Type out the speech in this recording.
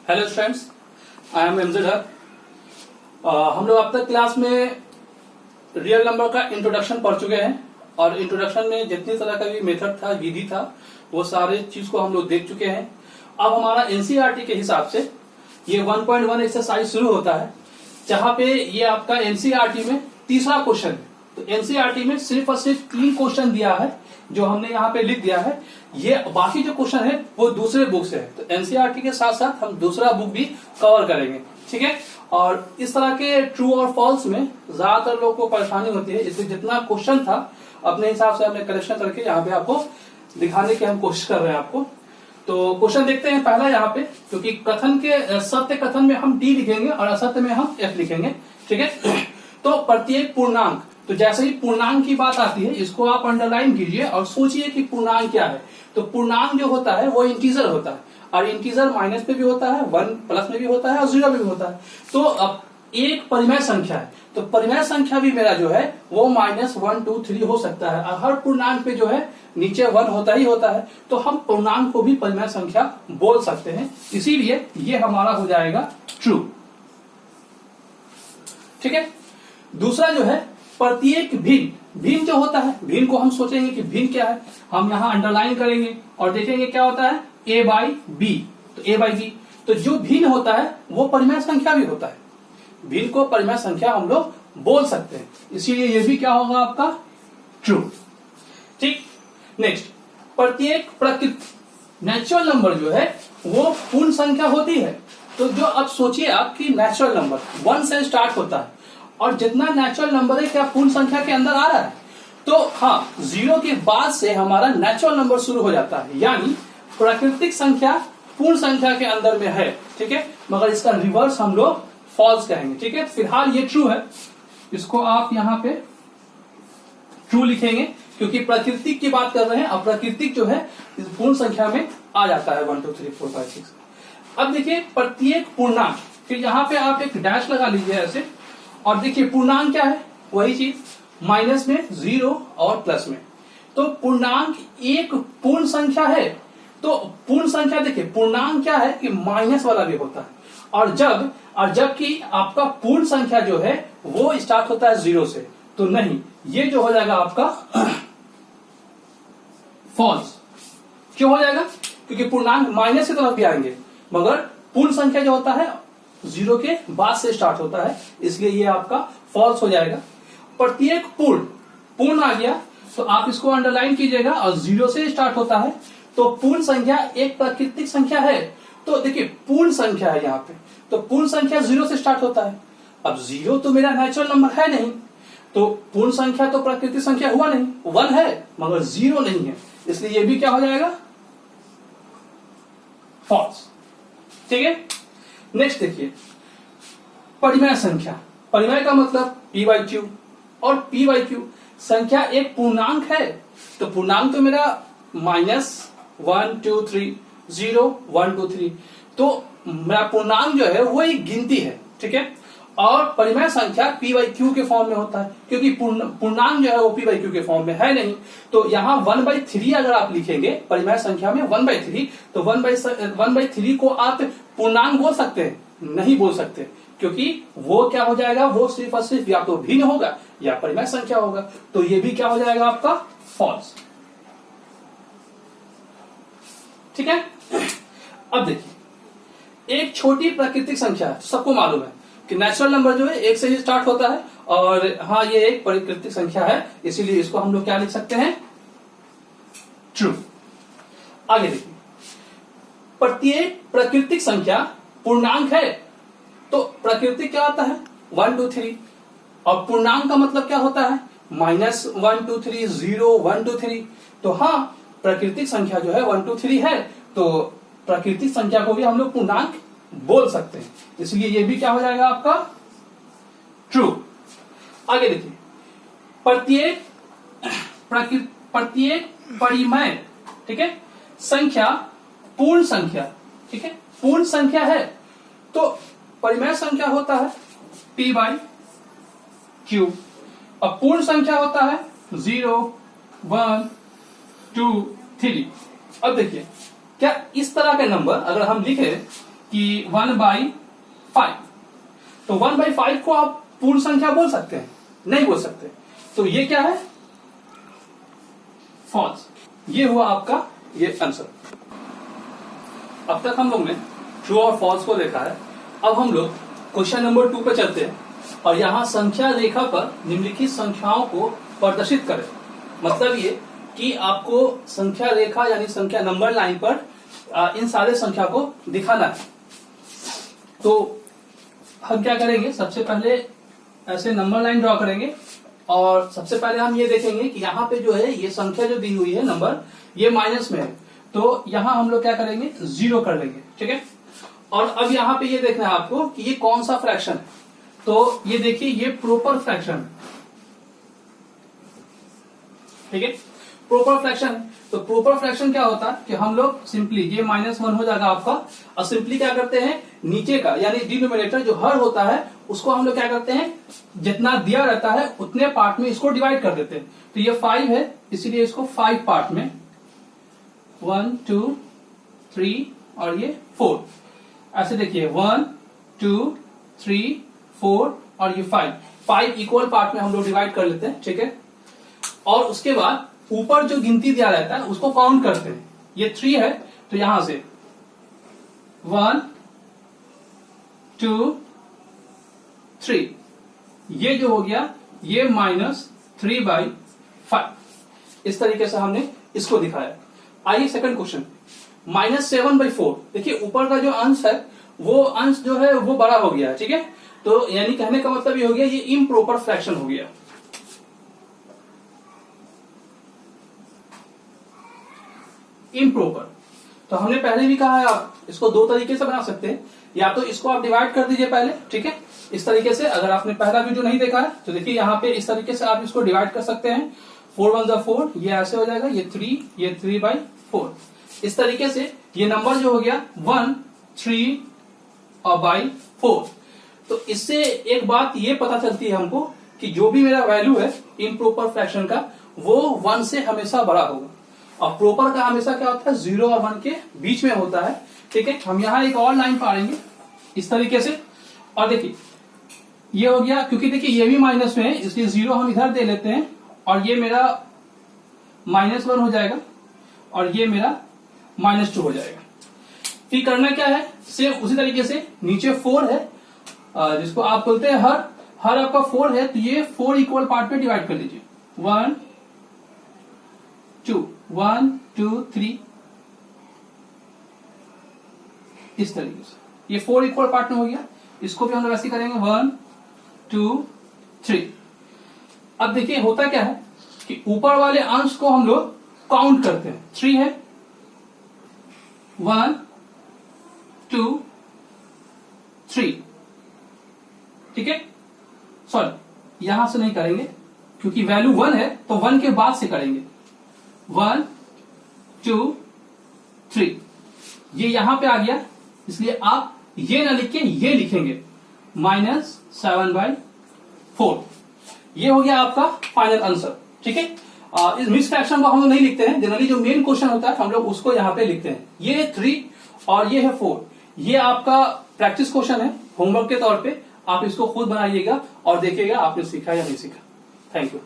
Hello students, I am Mz हक। हम लोग अब तक क्लास में रियल नंबर का इंट्रोडक्शन पढ़ चुके हैं और इंट्रोडक्शन में जितनी तरह का भी मेथड था, विधि था, वो सारे चीज को हम लोग देख चुके हैं। अब हमारा एनसीईआरटी के हिसाब से ये 1.1 एक्सरसाइज शुरू होता है, जहां पे ये आपका एनसीईआरटी में तीसरा क्वेश्चन है। तो एनसीईआरटी में सिर्फ और सिर्फ 3 क्वेश्चन दिया है जो हमने यहाँ पे लिख दिया है। ये बाकी जो क्वेश्चन है वो दूसरे बुक से है, तो एनसीईआरटी के साथ साथ हम दूसरा बुक भी कवर करेंगे, ठीक है। और इस तरह के ट्रू और फॉल्स में ज्यादातर लोगों को परेशानी होती है, इसलिए जितना क्वेश्चन था अपने हिसाब से हमने कलेक्शन करके यहाँ पे आपको दिखाने की हम कोशिश कर रहे हैं आपको। तो क्वेश्चन देखते हैं पहला यहाँ पे, क्योंकि कथन के सत्य कथन में हम टी लिखेंगे और असत्य में हम एफ लिखेंगे, ठीक है। तो प्रत्येक पूर्णांक, तो जैसे ही पूर्णांक की बात आती है इसको आप अंडरलाइन कीजिए और सोचिए कि पूर्णांक क्या है। तो पूर्णांक जो होता है वो इंटीजर होता है, और इंटीजर माइनस पे भी होता है, 1 प्लस में भी होता है और 0 में भी होता है। तो अब एक परिमेय संख्या है, तो परिमेय संख्या भी मेरा जो है वो -1 2 3 हो सकता है, और हर पूर्णांक पे जो है नीचे 1 होता ही होता है। तो हम पूर्णांक को भी परिमेय संख्या बोल सकते हैं, इसीलिए ये हमारा हो जाएगा ट्रू, ठीक है। दूसरा जो है प्रत्येक भिन्न, भिन्न जो होता है, भिन्न को हम सोचेंगे कि भिन्न क्या है, हम यहां अंडरलाइन करेंगे और देखेंगे क्या होता है a बाई बी। तो a बाई बी, तो जो भिन्न होता है वो परिमेय संख्या भी होता है, भिन्न को परिमेय संख्या हम लोग बोल सकते हैं, इसीलिए ये भी क्या होगा आपका ट्रू, ठीक। नेक्स्ट, प्रत्येक प्रकृति नेचुरल नंबर जो है वो पूर्ण संख्या होती है। तो जो अब सोचिए आपकी नेचुरल नंबर 1 से स्टार्ट होता है, और जितना नेचुरल नंबर है क्या पूर्ण संख्या के अंदर आ रहा है। तो हाँ, 0 के बाद से हमारा नेचुरल नंबर शुरू हो जाता है, यानी प्राकृतिक संख्या पूर्ण संख्या के अंदर में है, ठीक है। मगर इसका रिवर्स हम लोग फॉल्स कहेंगे, ठीक है। फिलहाल ये ट्रू है, इसको आप यहाँ पे ट्रू लिखेंगे, क्योंकि प्राकृतिक की बात कर रहे हैं, और प्राकृतिक जो है पूर्ण संख्या में आ जाता है 1 2 3 4 5 6। अब देखिए प्रत्येक पूर्णांक, फिर यहाँ पे आप एक डैश लगा लीजिए ऐसे, और देखिए पूर्णांक क्या है, वही चीज माइनस में, 0 और प्लस में। तो पूर्णांक एक पूर्ण संख्या है, तो पूर्ण संख्या देखिए पूर्णांक क्या है कि माइनस वाला भी होता है, और जबकि आपका पूर्ण संख्या जो है वो स्टार्ट होता है 0 से, तो नहीं, ये जो हो जाएगा आपका फॉल्स। क्यों हो जाएगा? क्योंकि पूर्णांक माइनस की तरफ भी आएंगे, मगर पूर्ण संख्या जो होता है 0 के बाद से स्टार्ट होता है, इसलिए ये आपका फॉल्स हो जाएगा। प्रत्येक पूर्ण आ गया तो आप इसको अंडरलाइन कीजिएगा, और 0 से स्टार्ट होता है, तो पूर्ण संख्या एक प्राकृतिक संख्या है। तो देखिए पूर्ण संख्या है यहाँ पे, तो पूर्ण संख्या 0 से स्टार्ट होता है। अब 0 तो मेरा नेचुरल नंबर है नहीं, तो पूर्ण संख्या तो प्राकृतिक संख्या हुआ नहीं, 1 है मगर 0 नहीं है, इसलिए ये भी क्या हो जाएगा फॉल्स, ठीक है। नेक्स्ट देखिए परिमेय संख्या, परिमेय का मतलब p बाई क्यू, और p बाई क्यू संख्या एक पूर्णांक है, तो पूर्णांक तो मेरा -1 2 3 0 1 2 3, तो मेरा पूर्णांक जो है वो एक गिनती है, ठीक है। और परिमेय संख्या p बाई क्यू के फॉर्म में होता है, क्योंकि पूर्णांक जो है वो p बाई क्यू के फॉर्म में है नहीं। तो यहाँ 1/3 अगर आप लिखेंगे परिमेय संख्या में 1/3, तो 1/3 को आप पूर्णांक बोल सकते हैं? नहीं बोल सकते, क्योंकि वो क्या हो जाएगा, वो सिर्फ और सिर्फ या तो भिन्न होगा या परिमेय संख्या होगा, तो ये भी क्या हो जाएगा आपका फॉल्स, ठीक है। अब देखिए एक छोटी प्राकृतिक संख्या है, सबको मालूम है कि नेचुरल नंबर जो है 1 से ही स्टार्ट होता है, और हाँ ये एक प्राकृतिक संख्या है, इसीलिए इसको हम लोग क्या लिख सकते हैं ट्रू। आगे देखिए प्रत्येक प्राकृतिक संख्या पूर्णांक है, तो प्राकृतिक क्या होता है 1 2 3, और पूर्णांक का मतलब क्या होता है -1 2 3 0 1 2 3। तो हाँ प्राकृतिक संख्या जो है 1 2 3 है, तो प्राकृतिक संख्या को भी हम लोग पूर्णांक बोल सकते हैं, इसलिए ये भी क्या हो जाएगा आपका ट्रू। आगे देखिए प्रत्येक परिमेय, ठीक है, संख्या पूर्ण संख्या, ठीक है, पूर्ण संख्या है, तो परिमेय संख्या होता है p बाई क्यू, और पूर्ण संख्या होता है 0 1 2 3। अब देखिए क्या इस तरह के नंबर अगर हम लिखे कि 1/5। तो 1/5 को आप पूर्ण संख्या बोल सकते हैं? नहीं बोल सकते। तो ये क्या है? फॉल्स। ये हुआ आपका ये आंसर। अब तक हम लोग ने ट्रू और फॉल्स को देखा है। अब हम लोग क्वेश्चन नंबर 2 पे चलते हैं और यहां संख्या रेखा पर निम्नलिखित संख्याओं को प्रदर्शित करें। मतलब ये कि आपको संख्या रेखा यानी संख्या नंबर लाइन पर इन सारे संख्या को दिखाना है। तो हम क्या करेंगे, सबसे पहले ऐसे नंबर लाइन ड्रॉ करेंगे और सबसे पहले हम ये देखेंगे कि यहाँ पे जो है ये संख्या जो दी हुई है नंबर, ये माइनस में है। तो यहां हम लोग क्या करेंगे, 0 कर लेंगे। ठीक है। और अब यहाँ पे ये देखना है आपको कि ये कौन सा फ्रैक्शन है। तो ये देखिए, ये प्रॉपर फ्रैक्शन है। ठीक है, प्रॉपर फ्रैक्शन। तो प्रॉपर फ्रैक्शन क्या होता है कि हम लोग सिंपली ये -1 हो जाएगा आपका, और सिंपली क्या करते हैं, नीचे का यानी डिनोमिनेटर जो हर होता है उसको हम लोग क्या करते हैं, जितना दिया रहता है उतने पार्ट में इसको डिवाइड कर देते हैं। तो ये 5 है, इसीलिए इसको 5 पार्ट में 1 2 3 और ये 4 ऐसे देखिए 1 2 3 4 और ये 5 इक्वल पार्ट में हम लोग डिवाइड कर लेते हैं। ठीक है। और उसके बाद ऊपर जो गिनती दिया रहता है उसको काउंट करते हैं। ये 3 है तो यहां से 1 2 3, ये जो हो गया ये -3/5। इस तरीके से हमने इसको दिखाया। आइए सेकंड क्वेश्चन, -7/4। देखिए ऊपर का जो अंश है वो अंश जो है वो बड़ा हो गया है। ठीक है। तो यानी कहने का मतलब ये हो गया, ये इम्प्रॉपर फ्रैक्शन हो गया। इम्प्रॉपर। तो हमने पहले भी कहा है आप इसको दो तरीके से बना सकते हैं, या तो इसको आप डिवाइड कर दीजिए पहले। ठीक है। इस तरीके से, अगर आपने पहला वीडियो नहीं देखा है तो देखिए यहाँ पे इस तरीके से आप इसको डिवाइड कर सकते हैं। 4 1 = 4, ये ऐसे हो जाएगा, ये 3, ये 3/4। इस तरीके से ये नंबर जो हो गया 1 3/4। तो इससे एक बात ये पता चलती है हमको कि जो भी मेरा वैल्यू है इम्प्रॉपर फ्रैक्शन का, वो 1 से हमेशा बड़ा होगा। और प्रॉपर का हमेशा क्या होता है, 0 और 1 के बीच में होता है। ठीक है। हम यहाँ एक और लाइन पाएंगे इस तरीके से, और देखिए ये हो गया, क्योंकि देखिए ये भी माइनस में है इसलिए 0 हम इधर दे लेते हैं, और ये मेरा -1 हो जाएगा और ये मेरा -2 हो जाएगा। फिर करना क्या है, सेम उसी तरीके से नीचे 4 है, जिसको आप बोलते हैं हर आपका 4 है, तो ये 4 इक्वल पार्ट में डिवाइड कर लीजिए। 1 2 1 2 3, इस तरीके से ये 4 इक्वल पार्ट में हो गया। इसको भी हम लोग ऐसे करेंगे 1 2 3। अब देखिए होता क्या है कि ऊपर वाले अंश को हम लोग काउंट करते हैं। 3 है, 1 2 3। ठीक है। सॉरी, यहां से नहीं करेंगे क्योंकि वैल्यू 1 है तो 1 के बाद से करेंगे। 1 2 3, ये यहां पे आ गया, इसलिए आप ये ना लिख के ये लिखेंगे -7/4। ये हो गया आपका फाइनल आंसर। ठीक है। इस मिक्स फ्रैक्शन को हम लोग नहीं लिखते हैं, जनरली जो मेन क्वेश्चन होता है हम लोग उसको यहाँ पे लिखते हैं। ये है 3 और ये है 4। ये आपका प्रैक्टिस क्वेश्चन है, होमवर्क के तौर पे आप इसको खुद बनाइएगा और देखिएगा आपने सीखा या नहीं सीखा। Thank you.